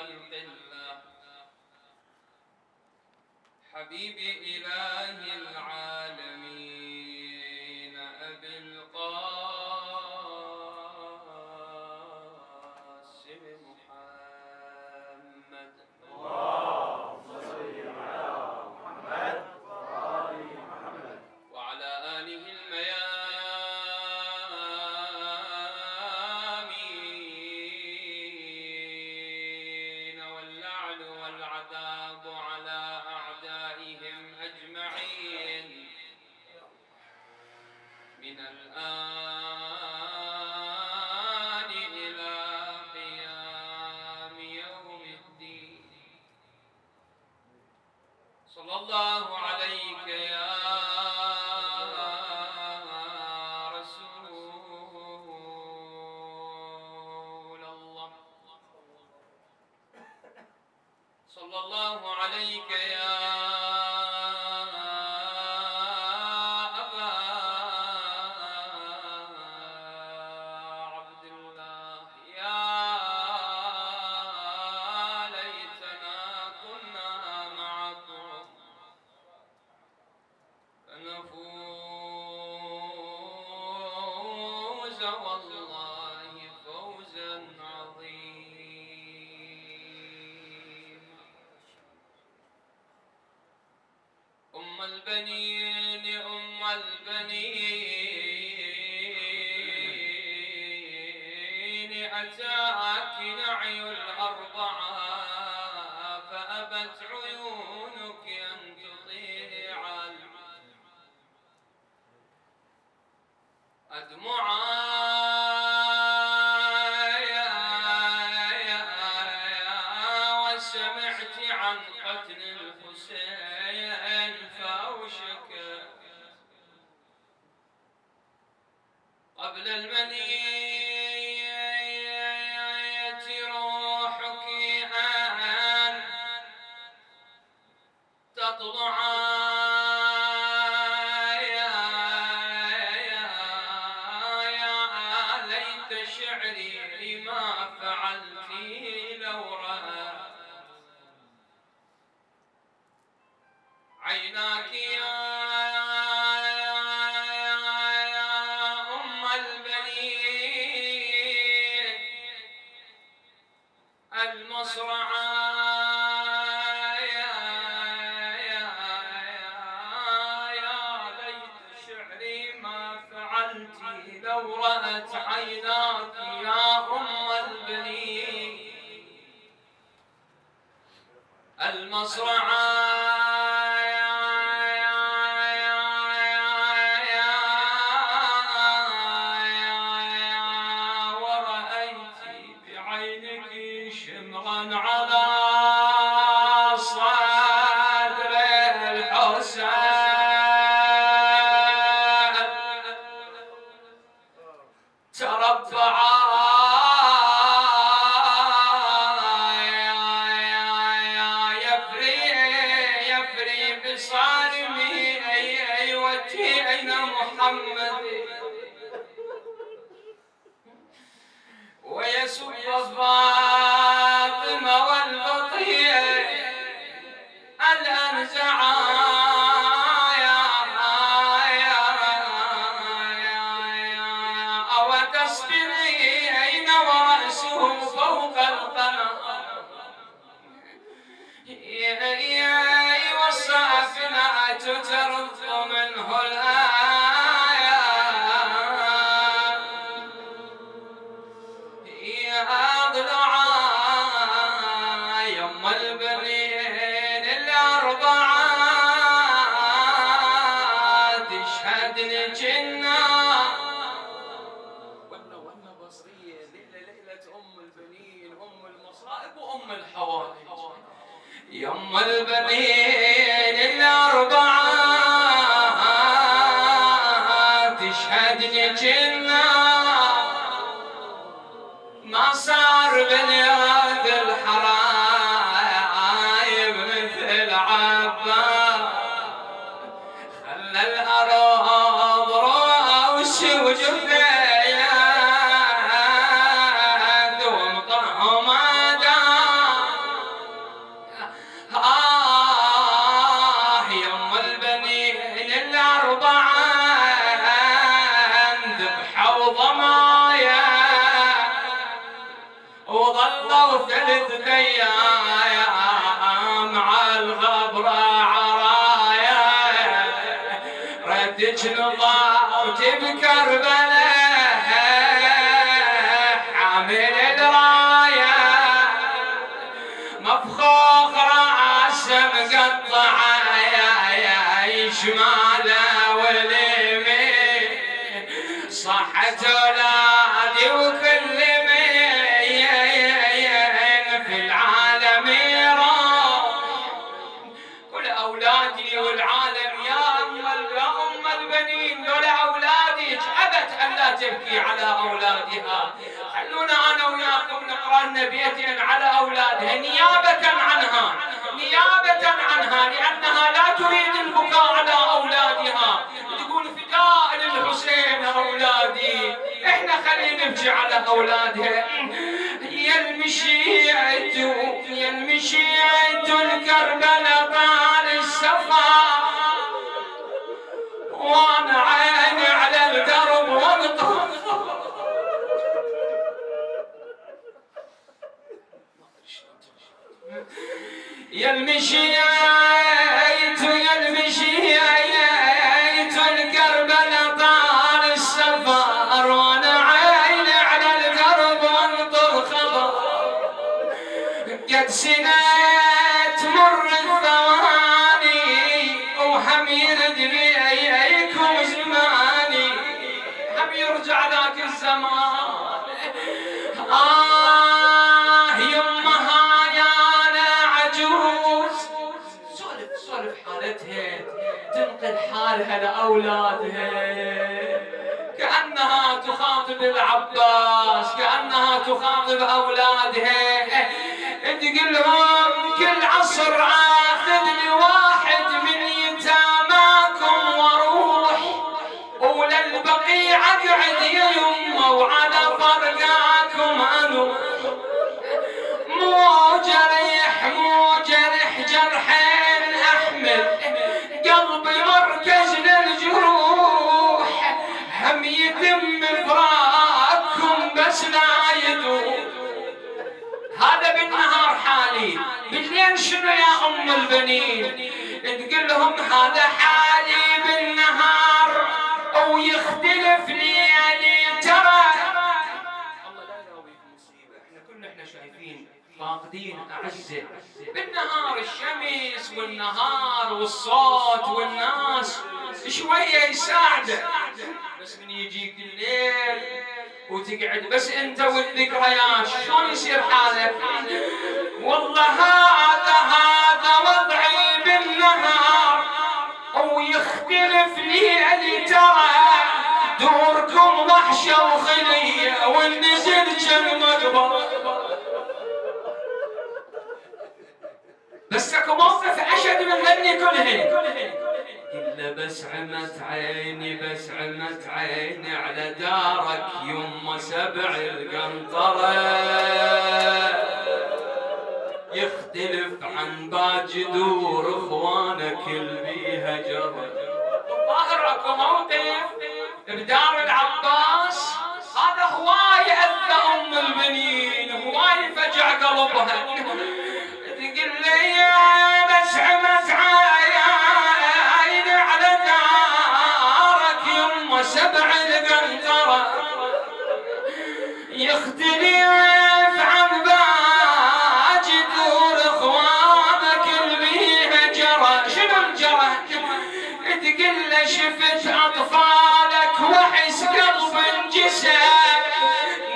خلق الله حبيب إله العالمين أبي القاسم محمد اللهم صل على محمد وآل محمد وعلى آله الميامين واللعن والعذاب على أعدائهم أجمعين من الآن إلى قيام يوم الدين صلى الله عليك يا رسول الله صلى الله عليك يا أبا عبد الله يا ليتنا كنا معكم فنفوز والله فوزا عظيما أم البنين أم البنين أتاك نعي الأربعة فأبت عيونك أن تطيع أدمعا وسمعت عن قتل الحسين فأوشك قبل المنية روحك أن تطلع شعري ما فعلت لو رأى عيناك يا أم البنين المصرعى يا ليت شعري ما فعلت لو رأت عيناك يا أم البنين المصرعى ورأيت بعينك شمرا على صدر الحسين تربعا يفري بصارمي أيوتي أين محمد ويسب فاطمة والبطيء الأنزعا أو تسبري أين ورأسه فوق القمر والصافنات ترد منه الآية أضلعا يم البنين الأربعة تشهدني جنة ون بصرية ليلة أم البنين أم المصائب وأم الحوادث يم البنين الأربعة تشهدني جنة ما صار باليد الحرايب مثل عباس خلى الأرض روس وجفيات ومطعم دار بقوا 3 أيام مع الغبرة عرايا، ردك نظرت بكربلاء حامل الراية، مفخوخ راسه مقطعه يا شماله واليمين، صحت اولادي وكل مين في العالم يروح، كل اولادي والعالم يا ام البنين دول اولادك، ابت الا تبكي على اولادها، خلونا انا وياكم نقرا لنا بيتين على اولادها نيابه عنها، نيابه عنها، لانها لا تريد البكاء على اولادها، تقول فداء للحسين اولادي، احنا خلينا نبكي على اولادها. يا المشيت الكربلاء طال السفر، وانا عيني على الدرب وانطر، يا المشيت الكربلاء طال السفر، وانا عيني على الدرب وانطر خبر، قد سنة تمر الثواني وهم يرد ليكم زماني، هم يرجع ذاك الزمان، يمها يا انا عجوز، سولف حالتها تنقل حالها لاولادها، كانها تخاطب العباس، كانها تخاطب اولادها، تقول لهم كل عصر اخذ لي واحد من يتاماكم واروح، وللبقيع اقعد يا يمه وعلى فرقاكم انوح، مو جرح جرحين احمل، قلبي مركز للجروح، هم يتم فراقكم بس لا يدوم، هذا بالنهار حالي، بالليل شنو يا ام البنين؟ تقول لهم هذا حالي بالنهار ويختلف ليالي، ترى الله لا يراويكم مصيبه، احنا شايفين فاقدين اعزه، بالنهار الشمس والنهار والصوت والناس شويه يساعده، بس من يجيك الليل وتقعد بس انت والذكريات شلون يصير حالك؟ والله هذا وضعي بالنهار ويختلف ليالي، ترى دوركم وحشه وخليه والنزل كان مقبره، بس اكو موقف اشد من ذني كلهن، إلا بس عمت عيني على دارك يما 7 القنطرة، يختلف عن باقي دور اخوانك اللي بيها جرى، الظاهر اكو موقف بدار العباس هذا هواي اذى ام البنين، هواي فجع قلبها، تقول لي بس عمت عيني على دارك يما 7 القنطرة، يختلف عن باقي دور اخوانك اللي بيها جرى، شنو الجرى؟ تقول له شفت اطفالك واحس قلب انجسد،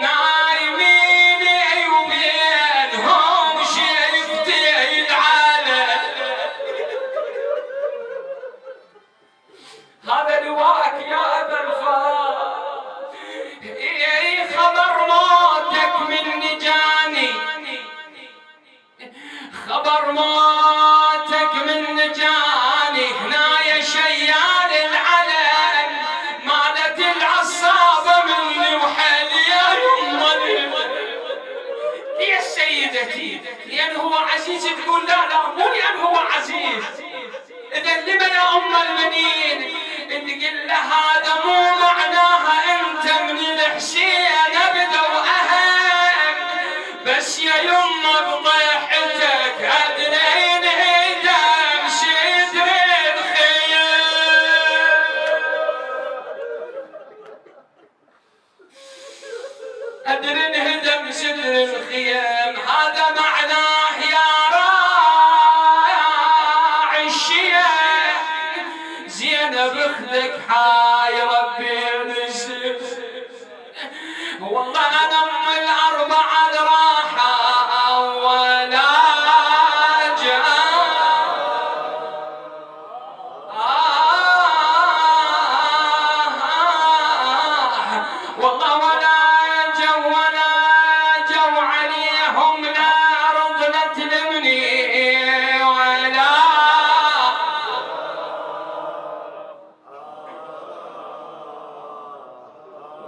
نايمين وبينهم شفت العالم، هذا لواءك يا ابا الفضل، خبر موتك مني جاني، خبر موتك مني جاني، هنا يا شيال العلن مالت العصابه مني وحل يا يما، يا سيدتي لان هو عزيز تقول لا مو لان هو عزيز، اذا لمن يا ام البنين؟ تقول له هذا مو معناها انت من الحسين ابدا واهم، بس يا ثم بضحتك أدري انهدم شدر الخيام. أدري انهدم شدر الخيام، هذا معناه يا راعي الشيم زينب اختك حاي ربي نسيت. والله انا ام الاربعه الراحه ولا والله ولا جو عليهم لا رضنا تلمني ولا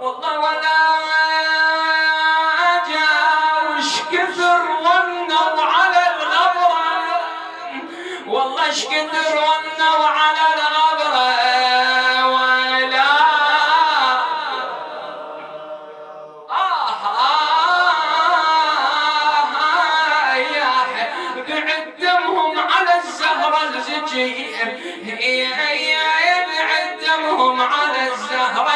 والله ولا جاوش كثر ونوا على الغبرة. والله اش كثر ونوا على الغبرة ولا بعد دمهم على الزهرة الزكية، بعد دمهم على الزهرة